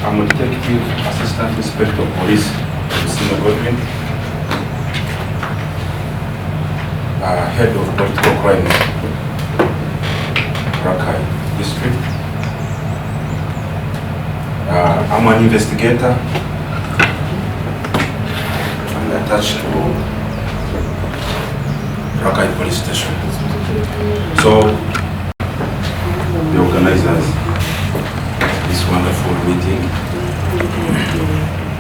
I'm a Detective Assistant Inspector of Police in Senior Government, Head of Political Crimes, Rakai District. I'm an investigator and attached to Rakai Police Station. So, the organizers this wonderful meeting,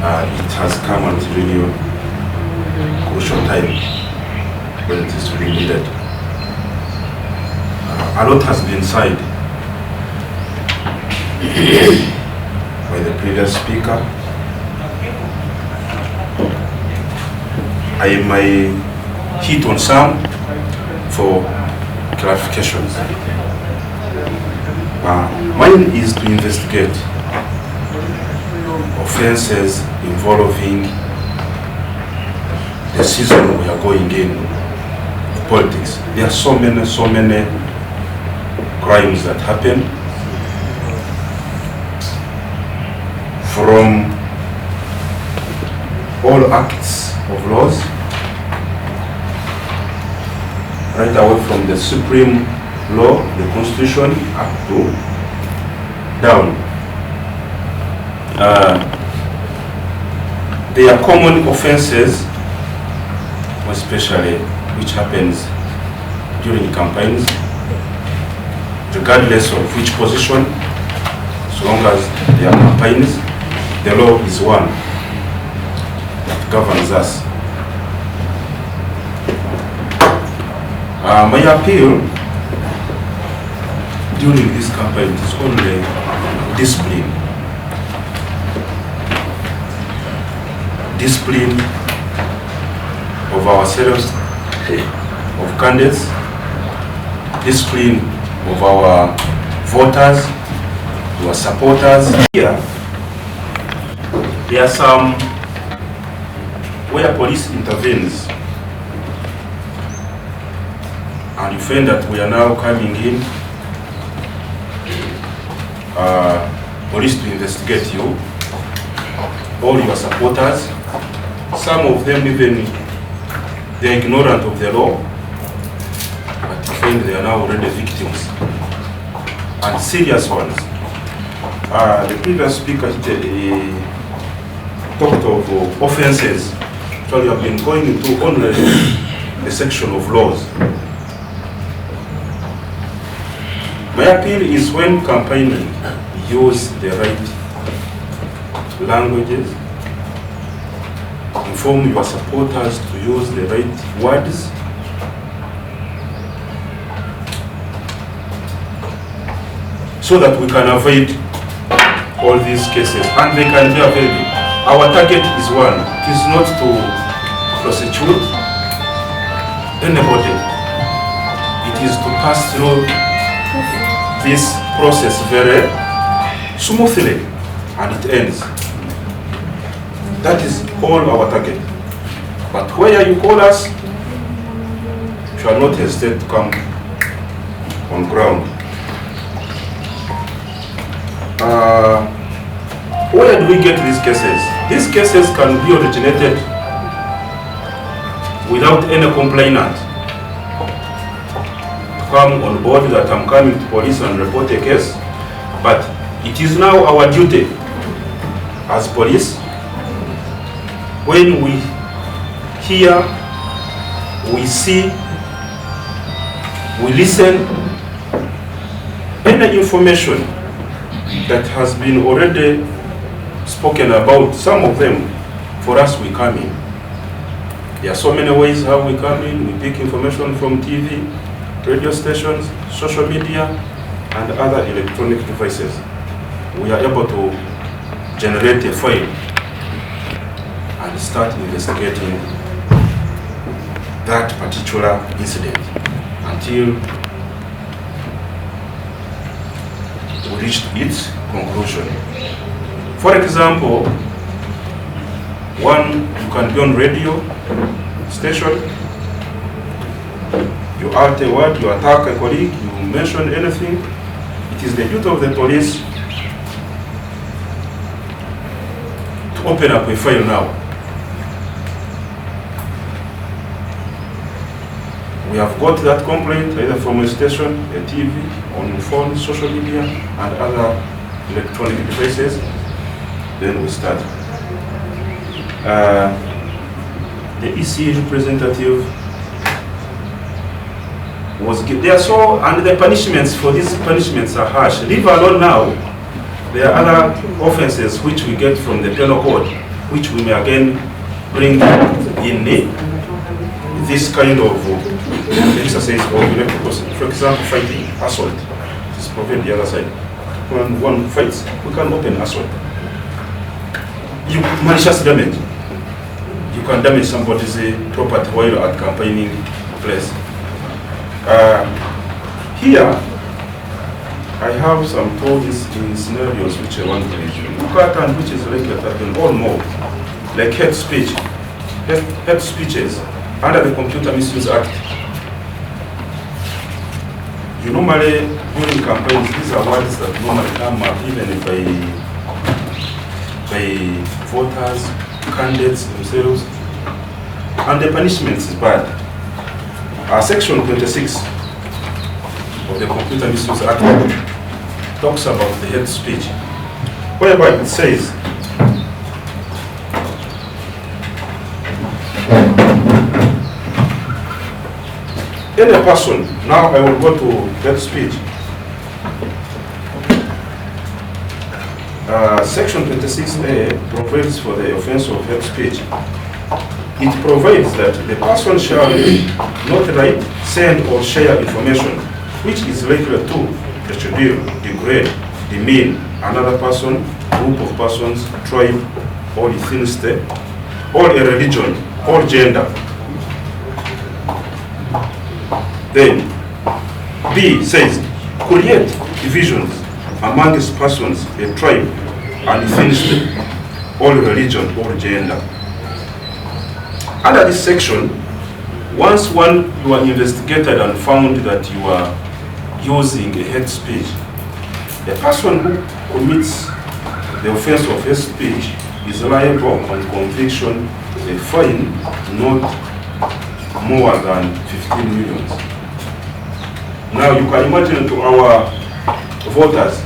it has come at really crucial time when it is really needed. A lot has been said by the previous speaker. I may hit on some for clarifications. Mine is to investigate offenses involving the season we are going in, politics. There are so many crimes that happen, from all acts of laws, right away from the supreme law, the constitution, up to down. There are common offenses, especially which happens during campaigns, regardless of which position. As long as there are campaigns, the law is one that governs us. My appeal during this campaign is only discipline. Discipline of ourselves, of candidates, discipline of our voters, our supporters. Here, there are some where police intervenes, and you find that we are now coming in police to investigate you, all your supporters. Some of them even they're ignorant of the law, but you find they are now already victims, and serious ones. The previous speaker talked of offenses. So we have been going into only the section of laws. My appeal is when campaigning, use the right languages, inform your supporters to use the right words, so that we can avoid all these cases, and they can be avoided. Our target is one. It is not to prosecute anybody. It is to pass through this process very smoothly, and it ends. That is all our target. But where you call us, you shall not hesitate to come on ground. Where do we get these cases? These cases can be originated without any complainant to come on board that I'm coming to police and report a case. But it is now our duty as police, when we hear, we see, we listen, any information that has been already spoken about, some of them, for us we come in. There are so many ways how we come in. We pick information from TV, radio stations, social media, and other electronic devices. We are able to generate a file and start investigating that particular incident until we reach its conclusion. For example, one, you can be on radio station, you utter a word, you attack a colleague, you mention anything. It is the duty of the police open up a file now. We have got that complaint either from a station, a TV, on your phone, social media, and other electronic devices. Then we start. The EC representative was there, so, and the punishments for these punishments are harsh. Leave alone now. There are other offenses which we get from the penal code, which we may again bring in this kind of exercise of electrical. For example, fighting, assault. This is probably the other side. When one fights, we can open assault. You malicious damage. You can damage somebody's property while you're at campaigning place. Here, I have some toys in scenarios which I want to look at and which is likely to happen or more, like hate speech, hate speeches under the Computer Misuse Act. You normally, during campaigns, these are words that normally come up even by voters, candidates themselves, and the punishment is bad. Section 26 of the Computer Misuse Act talks about the hate speech, whereby it says any person, now I will go to hate speech. Section 26A provides for the offense of hate speech. It provides that the person shall not write, send, or share information which is likely to degrade, demean another person, group of persons, tribe, or ethnicity, or a religion, or gender. Then, B says, create divisions amongst persons, a tribe, and ethnicity, or religion, or gender. Under this section, once you are investigated and found that you are using a hate speech, the person who commits the offense of hate speech is liable on conviction a fine not more than 15 million. Now you can imagine to our voters,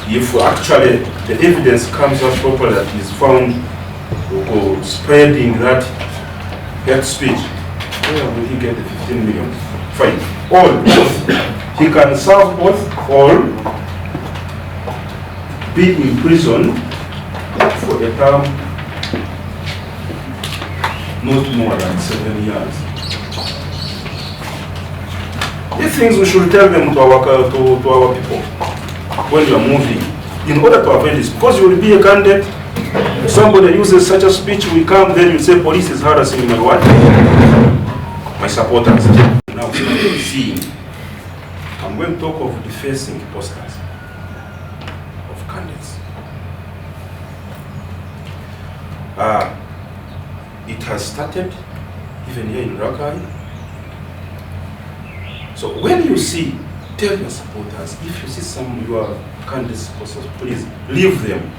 if actually the evidence comes out properly that is found spreading that hate speech, where will he get the 15 million? Fine. Or he can serve both or be in prison for a term not more than 7 years. These things we should tell them to our people when you are moving, in order to avoid this, because you will be a candidate. If somebody uses such a speech, we come, then you say police is harassing my what? My supporters. Now, seeing, I'm going to talk of defacing posters of candidates. It has started even here in Rakai. So when you see, tell your supporters, if you see some of your candidates posters, please leave them.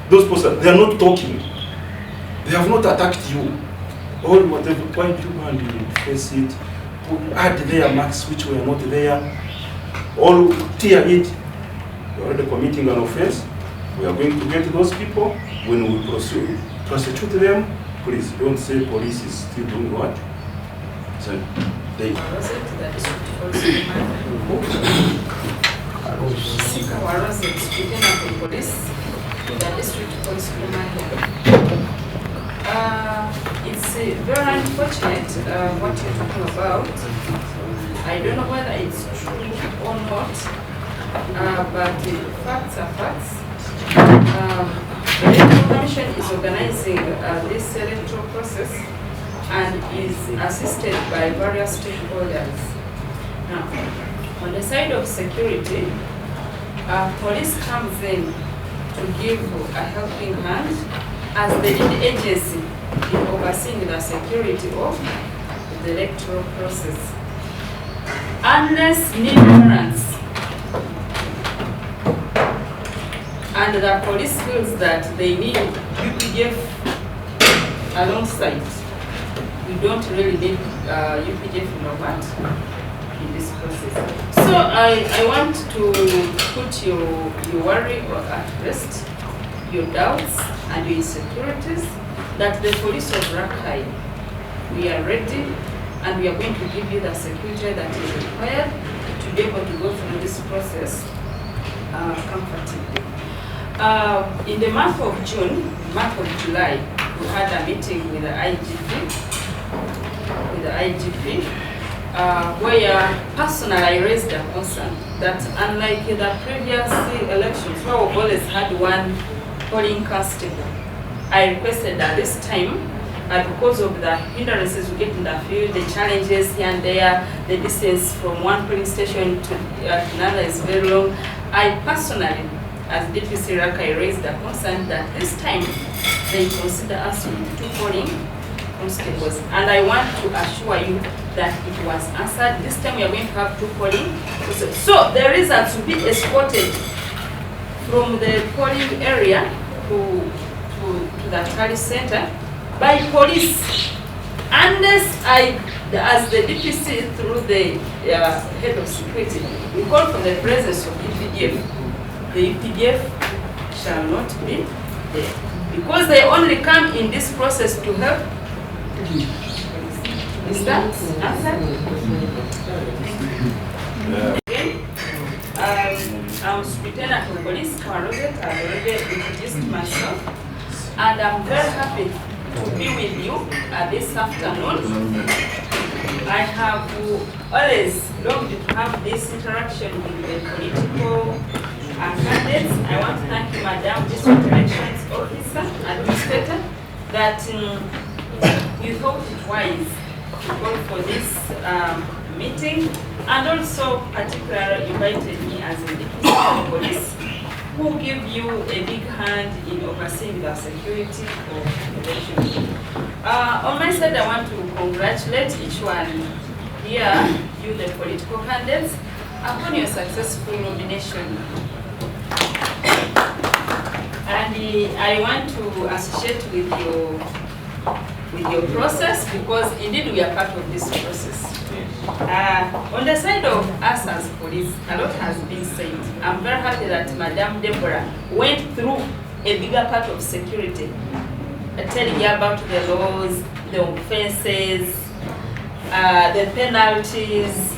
Those posters, they are not talking. They have not attacked you. Or whatever, why do you want to face it? Add their marks which were not there. Or tear it. You're already committing an offense. We are going to get those people. When we prosecute them, please don't say police is still doing what? So they... It's very unfortunate what you're talking about. I don't know whether it's true or not, but the facts are facts. The Electoral Commission is organizing this electoral process and is assisted by various stakeholders. Now, on the side of security, police comes in to give a helping hand as the lead agency in overseeing the security of the electoral process. Unless need warrants and the police feels that they need UPDF alongside, we don't really need UPDF in this process. So I want to put your worry at rest, your doubts and your insecurities, that the police of Rakai, we are ready and we are going to give you the security that is required to be able to go through this process comfortably. In the month of June, month of July, we had a meeting with the IGP, where personally I raised a concern that unlike the previous elections, where we've always had one polling constable, I requested that this time, because of the hindrances we get in the field, the challenges here and there, the distance from one polling station to another is very long, I personally, as DPC Rakai, raised the concern that this time they consider us with 2 polling constables. And I want to assure you that it was answered. This time we are going to have 2 polling constables. So the results will be escorted from the polling area to the Tally Center by police, unless as the DPC through the head of security, we call for the presence of UPDF. The UPDF shall not be there, because they only come in this process to help. Is that answered? I'm Superintendent of Police, I've already introduced myself, and I'm very happy to be with you this afternoon. I have always longed to have this interaction with the political candidates. I want to thank you, Madam District Elections Officer, Administrator, that you thought it wise to call for this meeting, and also particularly invited me as a deputy of police, who give you a big hand in overseeing the security of the election. On my side, I want to congratulate each one here, you the political candidates, upon your successful nomination. And I want to associate with your process, because indeed we are part of this process. On the side of us as police, a lot has been said. I'm very happy that Madam Deborah went through a bigger part of security, telling you about the laws, the offenses, the penalties.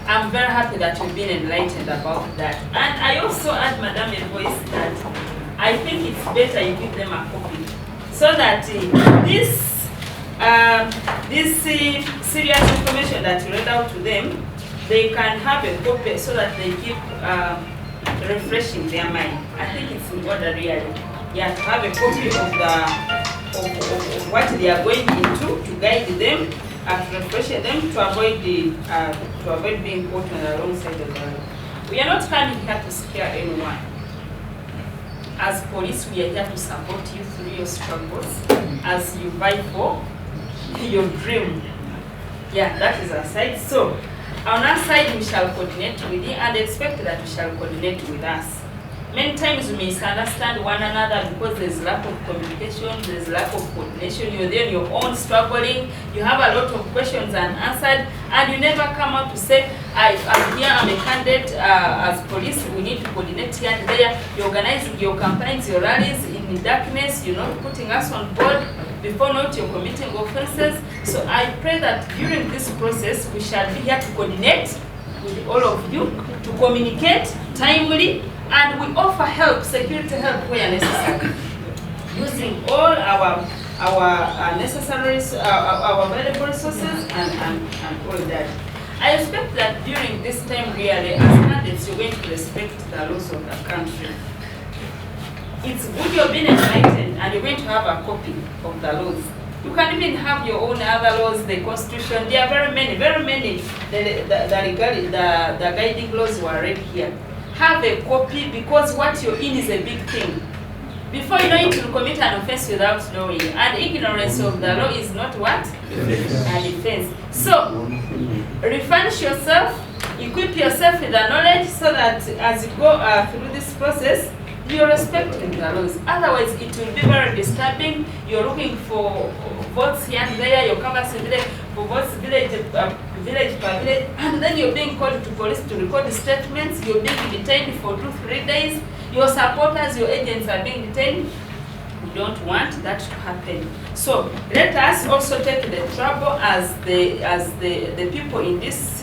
I'm very happy that you've been enlightened about that. And I also add, Madam Voice, that I think it's better you give them a copy, so that this serious information that you read out to them, they can have a copy, so that they keep refreshing their mind. I think it's in order really, yeah, to have a copy of what they are going into, to guide them and to refresh them, to avoid being caught on the wrong side of the road. We are not coming here to scare anyone. As police, we are here to support you through your struggles as you fight for your dream. Yeah, that is our side. So, on our side, we shall coordinate with you, and expect that you shall coordinate with us. Many times we misunderstand one another because there's lack of communication, there's lack of coordination. You're there on your own struggling, you have a lot of questions unanswered, and you never come out to say, I'm here, I'm a candidate as police, we need to coordinate here and there. You're organizing your campaigns, your rallies in darkness, you're not putting us on board. Before not, you're committing offenses. So I pray that during this process, we shall be here to coordinate with all of you, to communicate timely, and we offer help, security help where necessary, using all our necessary, our available resources and all that. I expect that during this time really, as candidates, you're going to respect the laws of the country. It's good you're being enlightened and you're going to have a copy of the laws. You can even have your own other laws, the constitution. There are very many. The guiding laws were read here. Have a copy, because what you're in is a big thing. Before you know it, you'll commit an offense without knowing. And ignorance of the law is not what? An offense. So, refurnish yourself, equip yourself with the knowledge so that as you go through this process, you're respecting the laws. Otherwise, it will be very disturbing. You're looking for votes here and there, you're canvassing for votes village per village, and then you're being called to police to record statements, you're being detained for 2-3 days, your supporters, your agents are being detained. We don't want that to happen. So let us also take the trouble as the people in this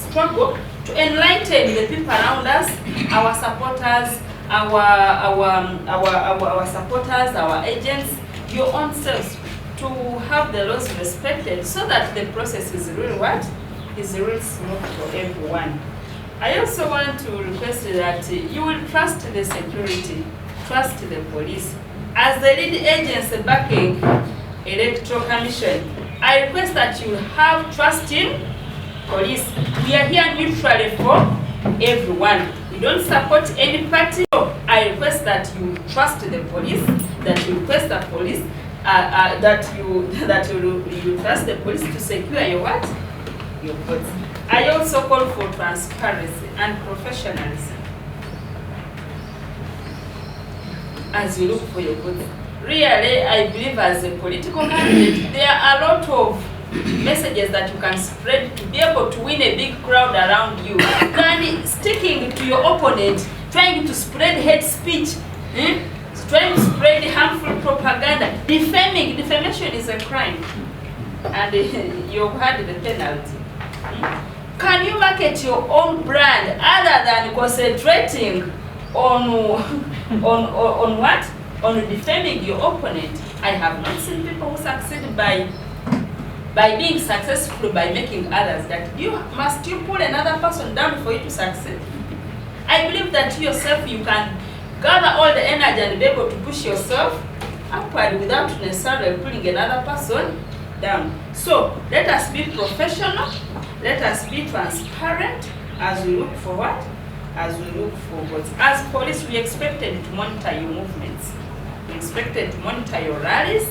struggle to enlighten the people around us, our supporters, our supporters, our agents, your own selves, to have the laws respected so that the process is really what? Is really smooth for everyone. I also want to request that you will trust the security, trust the police. As the lead agency backing Electoral Commission, I request that you have trust in police. We are here neutrally for everyone. We don't support any party. So I request that you trust the police, that you request the police, that you trust the police to secure your what? Your votes. I also call for transparency and professionalism as you look for your votes. Really, I believe as a political candidate, there are a lot of messages that you can spread to be able to win a big crowd around you than sticking to your opponent, trying to spread hate speech, trying to spread harmful propaganda. Defamation is a crime, and you've had the penalty. Can you market your own brand other than concentrating on what? On defaming your opponent? I have not seen people who succeed by being successful by making others that must you pull another person down for you to succeed? I believe that yourself you can gather all the energy and be able to push yourself upward without necessarily pulling another person down. So let us be professional, let us be transparent as we look for what? As we look for what? As police, we expected to monitor your movements. We expected to monitor your rallies.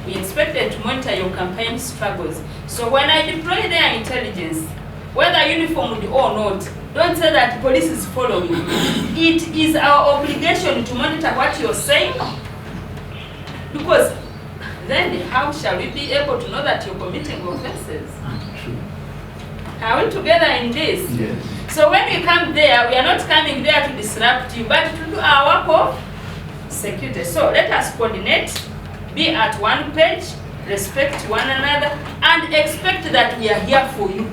We expected to monitor your campaign struggles. So when I deploy their intelligence, whether uniformed or not, don't say that police is following. It is our obligation to monitor what you're saying, because then how shall we be able to know that you're committing offenses? Are we together in this? Yes. So when we come there, we are not coming there to disrupt you, but to do our work of security. So let us coordinate, be at one page, respect one another, and expect that we are here for you.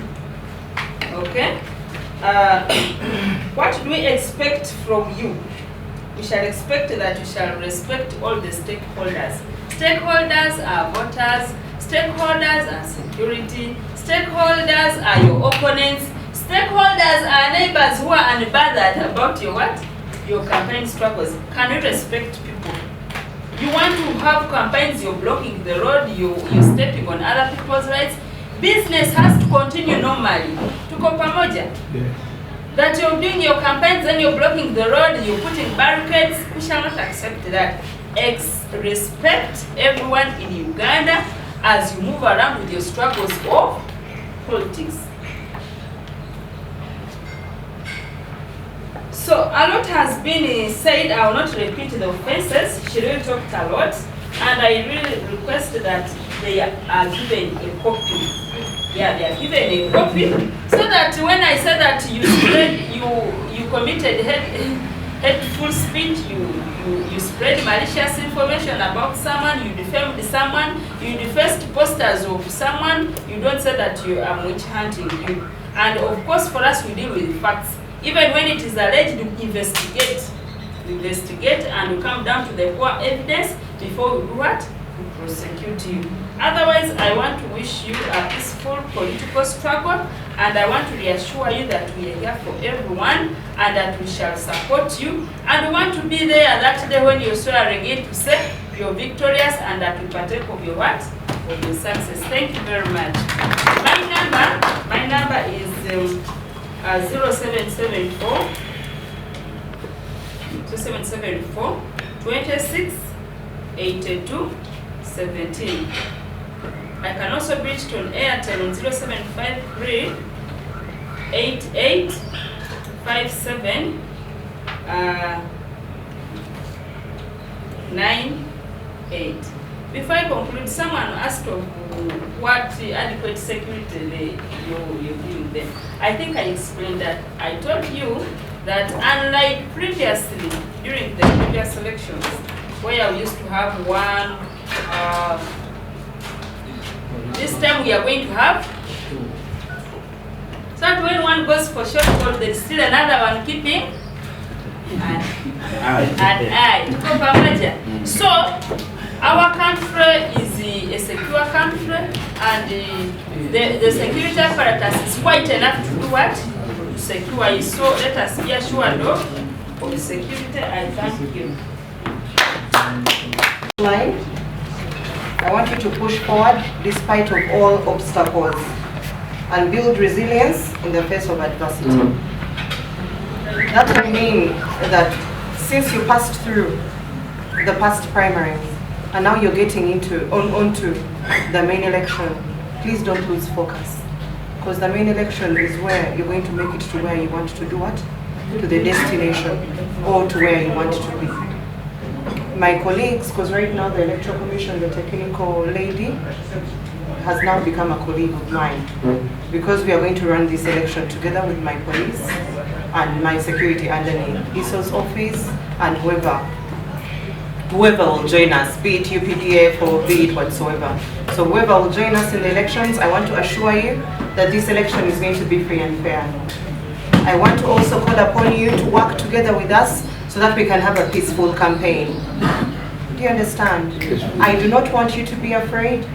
Okay? What do we expect from you? We shall expect that you shall respect all the stakeholders. Stakeholders are voters, stakeholders are security, stakeholders are your opponents, stakeholders are neighbors who are unbothered about your what? Your campaign struggles. Can you respect people? You want to have campaigns, you're blocking the road, you're stepping on other people's rights. Business has to continue normally. Tuko pamoja? Yes. That you're doing your campaigns and you're blocking the road, you're putting barricades, we shall not accept that. Respect everyone in Uganda as you move around with your struggles of politics. So a lot has been said. I will not repeat the offenses. She really talked a lot, and I really request that they are given a copy. Yeah, they are given a copy, so that when I say that you committed hateful speech, you spread malicious information about someone, you defamed someone, you defaced posters of someone, you don't say that you are witch hunting you. And of course, for us, we deal with facts. Even when it is alleged, we investigate. We investigate and we come down to the core evidence before we do what? We prosecute you. Otherwise, I want to wish you a peaceful political struggle, and I want to reassure you that we are here for everyone and that we shall support you. And we want to be there that day when you're swearing in to say you're victorious and that we partake of your what? Of your success. Thank you very much. My number is 0774 26 82 17. I can also reach to an Airtel on 0753 8857 98. Before I conclude, someone asked of what adequate security you're giving them. I think I explained that. I told you that unlike previously, during the previous elections, where we used to have one, this time we are going to have, so that when one goes for short call, there is still another one keeping an eye. So our country is a secure country, and the security apparatus is quite enough to do what? To secure it. So let us be assured of the security. I thank you. I want you to push forward despite of all obstacles and build resilience in the face of adversity. That will mean that since you passed through the past primaries and now you're getting onto the main election, please don't lose focus, because the main election is where you're going to make it to where you want to do what? To the destination, or to where you want to be. My colleagues, because right now the Electoral Commission, the technical lady, has now become a colleague of mine, because we are going to run this election together with my police and my security underneath ISO's office and whoever will join us, be it UPDF or be it whatsoever. So whoever will join us in the elections, I want to assure you that this election is going to be free and fair. I want to also call upon you to work together with us so that we can have a peaceful campaign. Do you understand? I do not want you to be afraid.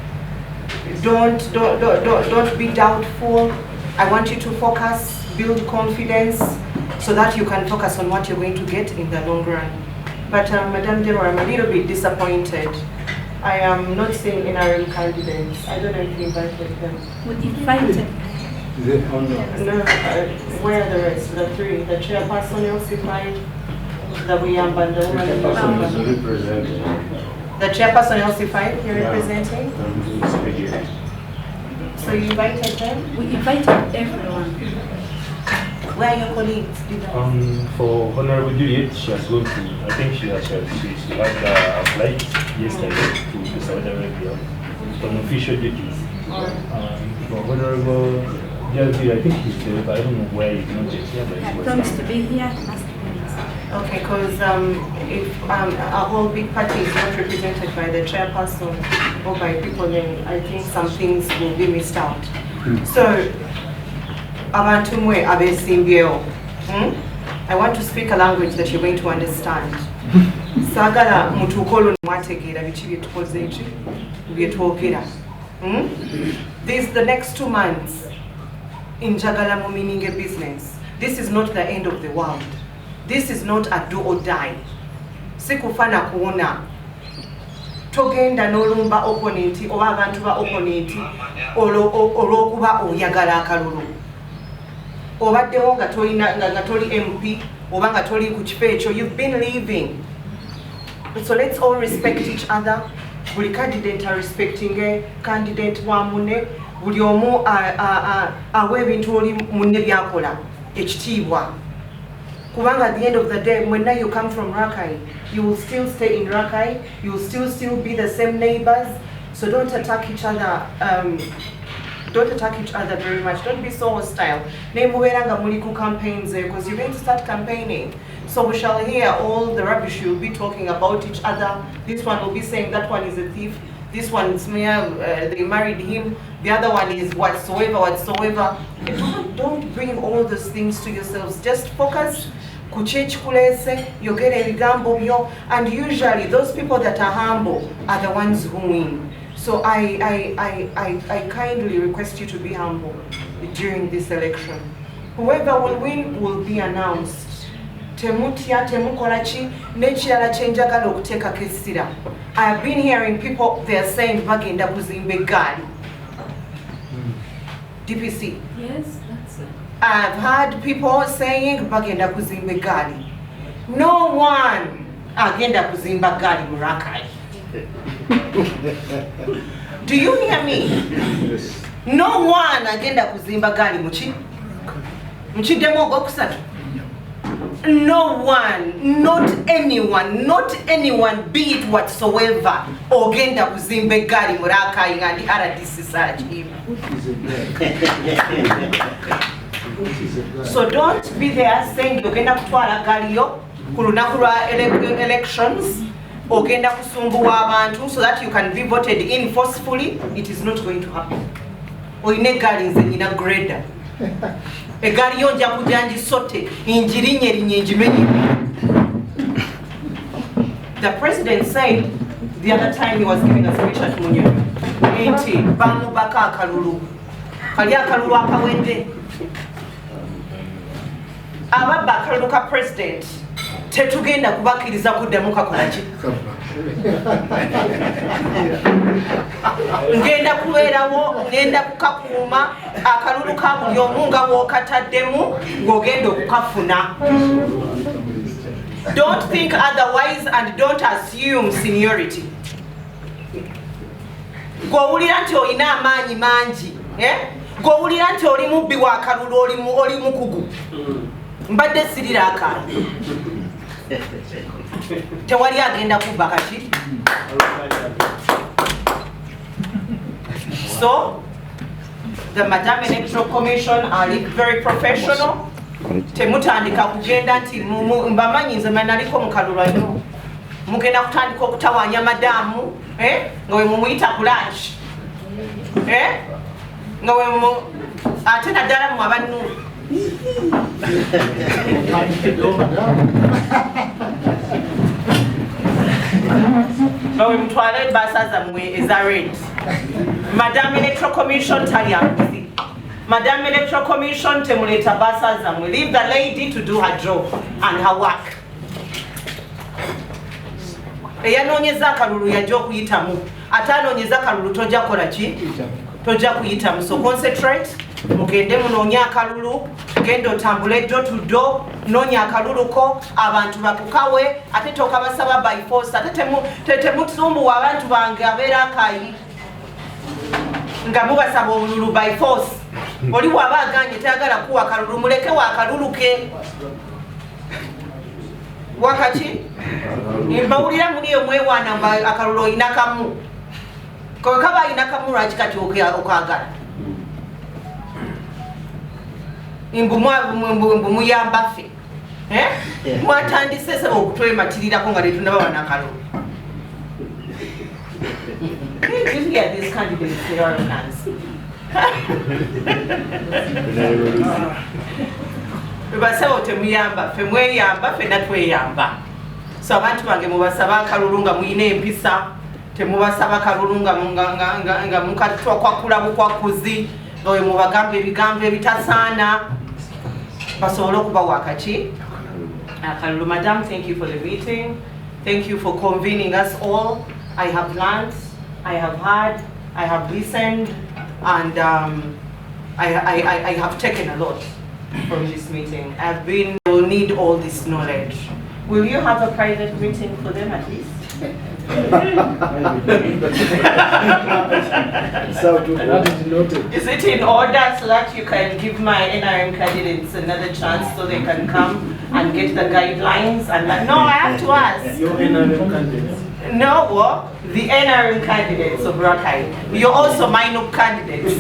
Don't be doubtful. I want you to focus, build confidence, so that you can focus on what you're going to get in the long run. But Madam Deborah, I'm a little bit disappointed. I am not seeing NRM candidates. I don't know if you invited them. We invited. No, where are the rest? The three, the chairperson LC5, the William and the woman. The chairperson LC5 you're representing? So you invited them? We invited everyone. Where are your colleagues? For Honorable Juliet, she has gone to, I think she had a flight yesterday to Saudi Arabia on official duties. For Honorable Juliet, I think he's there, but I don't know where he's not yet here. But I promised to be here. Okay, because if a whole big party is not represented by the chairperson or by people, then I think some things will be missed out. So, I want to speak a language that you're going to understand. Sagala mutukolo mwategera bichi byetukoze iki byetwogera. This the next 2 months in Jagala mu meaning a business. This is not the end of the world. This is not a do or die. Sikufana kuona togenda n'olumba opponent oba abantu ba opponent olw'okuba oyagala akalulu. Obaddewo nga toli MP oba nga toli ku kifo ekyo, you've been leaving. So let's all respect each other. Buli candidate are respecting a candidate wa munne, buli omu awe ebintu oli munne byakola ekitiibwa. Kubanga at the end of the day, when you come from Rakai, you will still stay in Rakai, you will still be the same neighbors. So don't attack each other. Don't attack each other very much. Don't be so hostile. Campaigns because you're going to start campaigning. So we shall hear all the rubbish you'll be talking about each other. This one will be saying that one is a thief. This one is they married him. The other one is whatsoever. Don't bring all those things to yourselves. Just focus. And usually those people that are humble are the ones who win. So I kindly request you to be humble during this election. Whoever will win will be announced. Temutya temukolachi nechirala chenjagala okuteka kesira. I have been hearing people, they are saying bagenda kuzimba egaali. DPC. Yes, that's it. I've heard people saying bagenda kuzimba egaali. No one agenda kuzimba gaali mu Rakai. Do you hear me? No one agenda kuzimba gaali muchi Mchiddemu ogwokusatu. No one, not anyone, be it whatsoever, ogenda kuzimba eggaali mu Rakai nga ndi RDC Sarakiba. So don't be there saying ogenda kutwala gaali yo ku lunaku lwa elections, ogenda kusumbuwa abantu so that you can be voted in forcefully. It is not going to happen. Oyina eggaali nze nyina grader. Egari yonja kujanji sote injirinye njimenye. The president said the other time he was giving a speech at Munyo, enti bamu baka akalulu kali akalulu akawende ababba akalulu ka president tetugenda kubakiriza kuddamu kakola ki ngenda kubeerawo ngenda kukakuuma akalulu ka buli omu nga bw'okataddemu ng'ogenda okukafuna. Don't think otherwise and don't assume seniority. Gw'owulira nti olina amaanyi mangi, gw'owulira nti oli mubbi wa kalulu oli mukugu, mbadde sirira akantu. Tewali agenda kubba kati. So the Madam Electoral Commission are very professional. Temutandika kugenda nti mbamanyi nze naliko mu kalulu ino. Mugenda kutandika okutawaanya madamu, nga we mumuyita ku lunch. Nga we ate naddala mu abannu. Nawe mutwale basaza mwe eza red. Madam Electoral Commission tali amuzi. Madam Electoral Commission temuleta basaza mwe. Leave the lady to do her job and her work. Eyanoonyeza akalulu yajja okuyitamu. Ate anoonyeza akalulu tojja kola ki? Tojja kuyitamu. So concentrate. Mugende munoonye akalulu, genda otambule do to do, noonya akalulu ko, abantu bakukawe, ate tokabasaba by force, ate temutusumbuwa abantu bange Rakai nga mubasaba obululu by force. Oli waba aganye tayagala kuwa akalulu, muleke wa akalulu ke. Wakati mbawulira muli omwewaana mba akalulu oyina kamu. Ko kaba ayina kamu lwaki kati okagala. Mbumuyamba ffe. Mwatandise sebo okutwematirirako nga tetunaba banakalulu. Did you get these candidates in your hands? Basaba temuyamba ffe, mweyamba ffe natweyamba. So abantu bange mubasaba akalulu nga muyina empisa, temubasaba akalulu nga mukatwa kwakula bukwakuzi, nga we mubagamba ebigambo ebitasaana. Madam, thank you for the meeting. Thank you for convening us all. I have learned, I have heard, I have listened, and I have taken a lot from this meeting. Will need all this knowledge. Will you have a private meeting for them at least? Is it in order so that you can give my NRM candidates another chance so they can come and get the guidelines? And no, I have to ask. Your NRM candidates? No, the NRM candidates of Rakai. You're also my NUP candidates.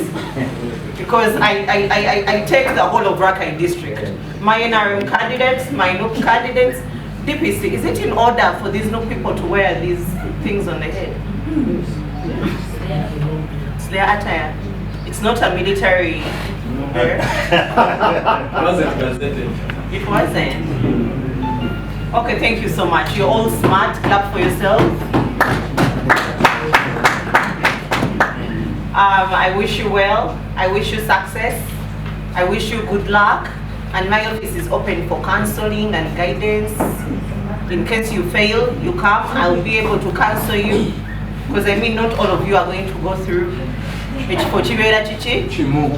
Because I take the whole of Rakai district. My NRM candidates, my NUP candidates. DPC, is it in order for these new people to wear these things on the head? It's their attire. It's not a military wear. It wasn't presented. It wasn't. Okay, thank you so much. You're all smart. Clap for yourself. I wish you well. I wish you success. I wish you good luck. And my office is open for counseling and guidance. In case you fail, you come, I will be able to counsel you. Because I mean, not all of you are going to go through.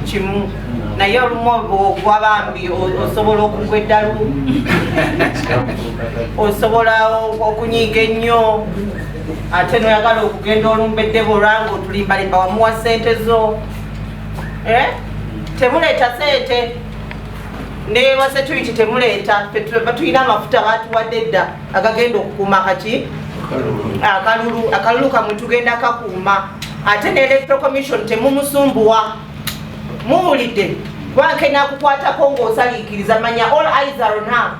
Chimu. Na yo lumo gwabambi osobola okugweddalu. Osobola okunyiga ennyo. Ate noyagala okugenda olumbedde bolwango otulimbalimba wamuwa ssente zo. Temuleeta ssente. ne wa security temuleeta tulina amafuta batuwadde edda agagenda okukuuma kaki akalulu kamwe tugenda kakuuma ate ne electoral commission temumusumbuwa muwulidde wanke nakukwatako ng'osaliikiriza manya all eyes are on her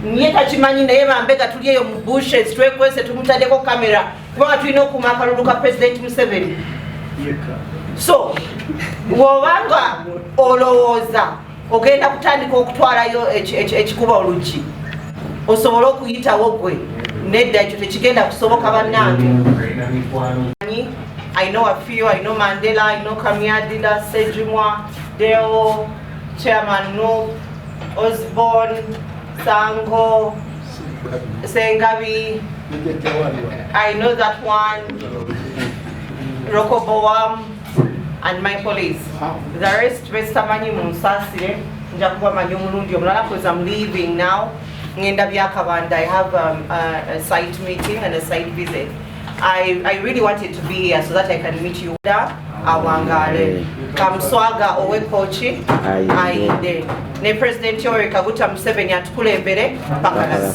nye takimanyi naye bambega tuli eyo mu bushes twekwese tumutaddeko kamera kubanga tulina okukuuma akalulu ka president Museveni so wobanga olowooza ogenda kutandika okutwalayo ekikuba oluggi osobola okuyitawo gwe nedda ekyo tekigenda kusoboka bannange. I know a few, I know Mandela, I know Kamiadila, Sejumwa, Deo, Chairman Noop, Osborne, Sango, Sengabi, I know that one, Rokoboam, and my police. The rest, Vestamani Munsasire, Jakuba Manyumundi, because I'm leaving now. I have a site meeting and a site visit. I really wanted to be here so that I can meet you. Awangale Kamswaga Owe Kochi Aide Ne President Yoweri Kaguta Museveni atukulembere paka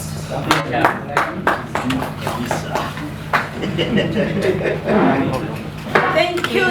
Thank you.